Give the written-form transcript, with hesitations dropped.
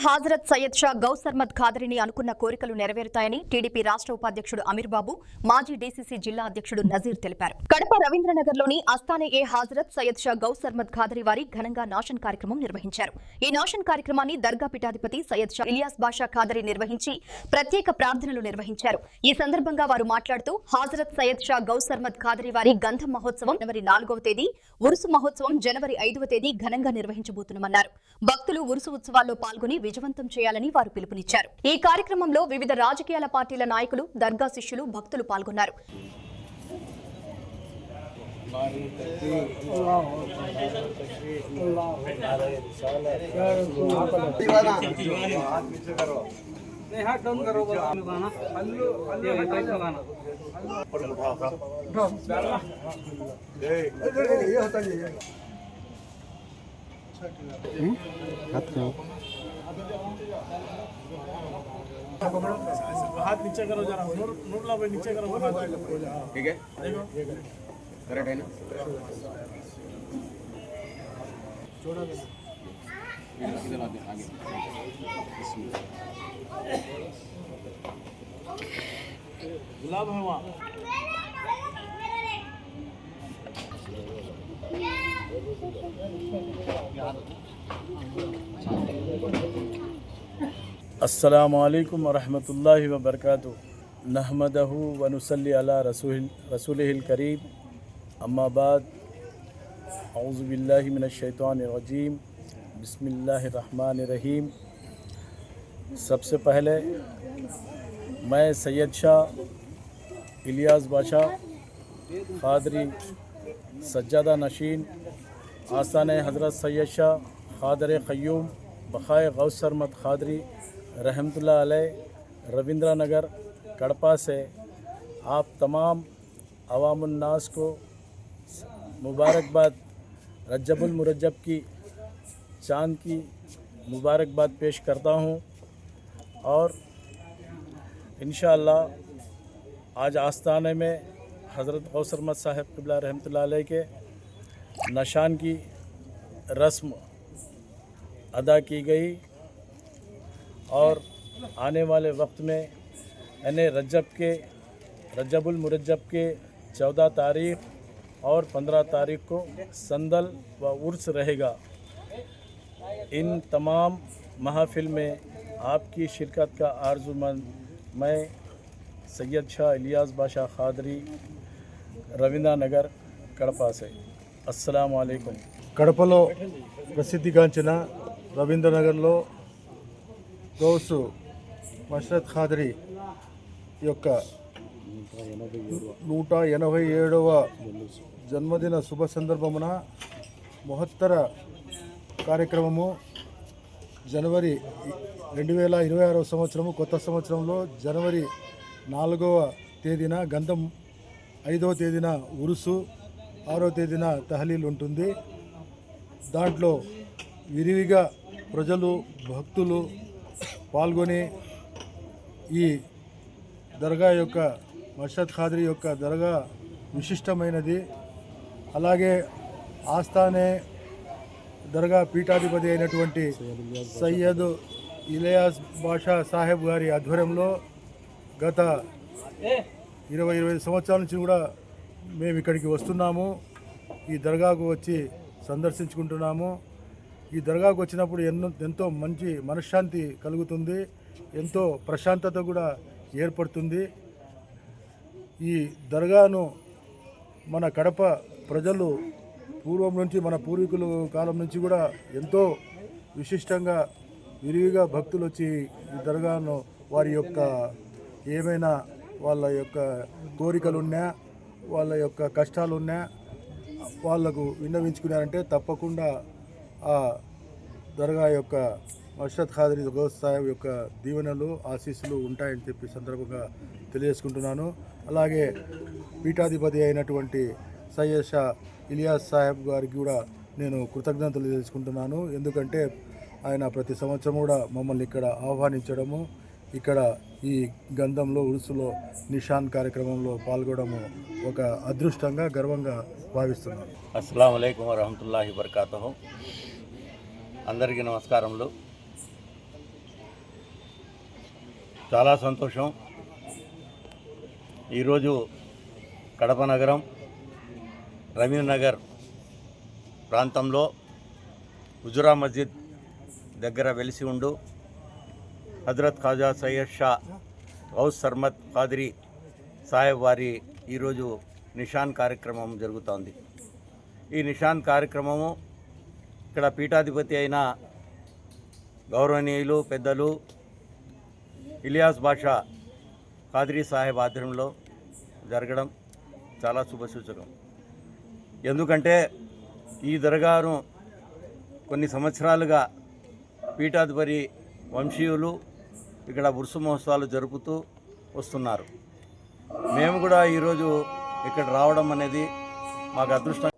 హజరత్ సయ్యద్ షా గౌసర్మద్ ఖాదరీని అనుకున్న కోరికలు నెరవేరుతాయని టీడీపీ రాష్ట్ర ఉపాధ్యక్షుడు అమీర్ బాబు, మాజీ డీసీసీ జిల్లా అధ్యక్షుడు నజీర్ తెలిపారు. కడప రవీంద్రనగర్లోని అస్తానే ఏ హజరత్ సయ్యద్ షా గౌసర్మద్ ఖాదరీ వారి ఘనంగా నాషన్ కార్యక్రమం నిర్వహించారు. ఈ నాషన్ కార్యక్రమాన్ని దర్గా పీఠాధిపతి సయ్యద్ షా ఇలియాస్ బాషా ఖాదరీ నిర్వహించి ప్రత్యేక ప్రార్థనలు నిర్వహించారు. ఈ సందర్భంగా వారు మాట్లాడుతూ హజరత్ సయ్యద్ షా గౌసర్మద్ ఖాదరీ వారి గంధం మహోత్సవం జనవరి 4వ తేదీ, ఉరుసు మహోత్సవం జనవరి 5వ తేదీ ఘనంగా నిర్వహించబోతున్నామన్నారు. భక్తులు ఉరుసు ఉత్సవాల్లో పాల్గొని విజయవంతం చేయాలని వారు పిలుపునిచ్చారు. ఈ కార్యక్రమంలో వివిధ రాజకీయాల పార్టీల నాయకులు, దర్గా శిష్యులు, భక్తులు పాల్గొన్నారు. हाथ नीचे करो जरा, नूरला भाई नीचे करो हाथ, ठीक है, देखो करेक्ट है ना, छोड़ा दे इधर आगे गुलाब है वहाँ अस्सलामु अलैकुम वरहमतुल्लाहि वबरकातुहू नहमदहू व नुसल्ली अला रसूलिहिल करीम अम्मा बाद औज़ु बिल्लाहि मिनश शैतानिर रजीम बिस्मिल्लाहिर रहमानिर रहीम। सबसे पहले मैं सैयद शाह इलियास बाशा ख़ादरी सज्जादा नशीन आस्ताने हज़रत सैयद शाह ख़ादर क़य्यूम बक़ाए गौसरमद ख़ादरी रहमतुल्लाह अलैह रविंद्र नगर कड़पा से आप तमाम अवामुन्नास को मुबारकबाद, रज्जबुल मुरज्जब की चाँद की मुबारकबाद पेश करता हूँ। और इंशाअल्लाह आज आस्ताने में हज़रत गौसरमद साहब क़िबला रहमतुल्लाह अलैह के नशान की रस्म अदा की गई और आने वाले वक्त में यानी रज्जबुल मुरज्जब के 14 तारीख़ और 15 तारीख़ को संदल व उर्स रहेगा। इन तमाम महफिल में आपकी शिरकत का आरज़ूमंद मैं सैयद शाह इलियास बाशा ख़ादरी रविंद्र नगर कड़पा से। अस्सलामु अलैकुम। కడపలో ప్రసిద్ధిగాంచిన రవీంద్రనగర్లో గౌసు మష్రద్ ఖాదరీ యొక్క 187వ జన్మదిన శుభ సందర్భమున మహత్తర కార్యక్రమము జనవరి 2026 సంవత్సరము కొత్త సంవత్సరంలో జనవరి 4వ తేదీన గంధం, 5వ తేదీన ఉరుసు, 6వ తేదీన తహలీల్ ఉంటుంది. దాంట్లో విరివిగా ప్రజలు, భక్తులు పాల్గొని ఈ దర్గా యొక్క మష్రద్ ఖాదరీ యొక్క దర్గా విశిష్టమైనది. అలాగే ఆస్థానే దర్గా పీఠాధిపతి అయినటువంటి సయ్యద్ ఇలియాస్ బాషా సాహెబ్ గారి ఆధ్వర్యంలో గత 20-25 సంవత్సరాల నుంచి కూడా మేము ఇక్కడికి వస్తున్నాము. ఈ దర్గాకు వచ్చి సందర్శించుకుంటున్నాము. ఈ దర్గాకు వచ్చినప్పుడు ఎంతో మంచి మనశ్శాంతి కలుగుతుంది, ఎంతో ప్రశాంతత కూడా ఏర్పడుతుంది. ఈ దర్గాను మన కడప ప్రజలు పూర్వం నుంచి, మన పూర్వీకుల కాలం నుంచి కూడా ఎంతో విశిష్టంగా విరివిగా భక్తులు వచ్చి ఈ దర్గాను వారి యొక్క ఏమైనా వాళ్ళ యొక్క కోరికలున్నా, వాళ్ళ యొక్క కష్టాలున్నా వాళ్లకు విన్నవించుకున్నారంటే తప్పకుండా ఆ దర్గా యొక్క మష్రద్ ఖాదరీ గౌస్ సాహెబ్ యొక్క దీవెనలు, ఆశీస్సులు ఉంటాయని చెప్పి సందర్భంగా తెలియజేసుకుంటున్నాను. అలాగే పీఠాధిపతి అయినటువంటి సయ్యద్ షా ఇలియాస్ సాహెబ్ గారికి కూడా నేను కృతజ్ఞతలు తెలుసుకుంటున్నాను. ఎందుకంటే ఆయన ప్రతి సంవత్సరం కూడా మమ్మల్ని ఇక్కడ ఆహ్వానించడము, ఇక్కడ ఈ గంధంలో ఉరుసులో నిషాన్ కార్యక్రమంలో పాల్గొనడము ఒక అదృష్టంగా, గర్వంగా భావిస్తున్నాను. అస్సలాము అలైకుం వరహమతుల్లాహి వబరకాతుహు. అందరికీ నమస్కారములు. చాలా సంతోషం. ఈరోజు కడప నగరం రవీంద్రనగర్ ప్రాంతంలో హుజురా మస్జిద్ దగ్గర వెలిసి ఉండు హజరత్ ఖాజా సయ్యద్ షా గౌస్ సర్మద్ ఖాద్రీ సాహెబ్ వారి ఈరోజు నిషాన్ కార్యక్రమం జరుగుతోంది. ఈ నిషాన్ కార్యక్రమము ఇక్కడ పీఠాధిపతి అయిన గౌరవనీయులు పెద్దలు ఇలియాస్ బాషా ఖాద్రీ సాహెబ్ ఆధ్వర్యంలో జరగడం చాలా శుభసూచకం. ఎందుకంటే ఈ దర్గాను కొన్ని సంవత్సరాలుగా పీఠాధిపతి వంశీయులు ఇక్కడ ఉర్సు మహోత్సవాలు జరుపుతూ వస్తున్నారు. మేము కూడా ఈరోజు ఇక్కడ రావడం అనేది మాకు అదృష్టం.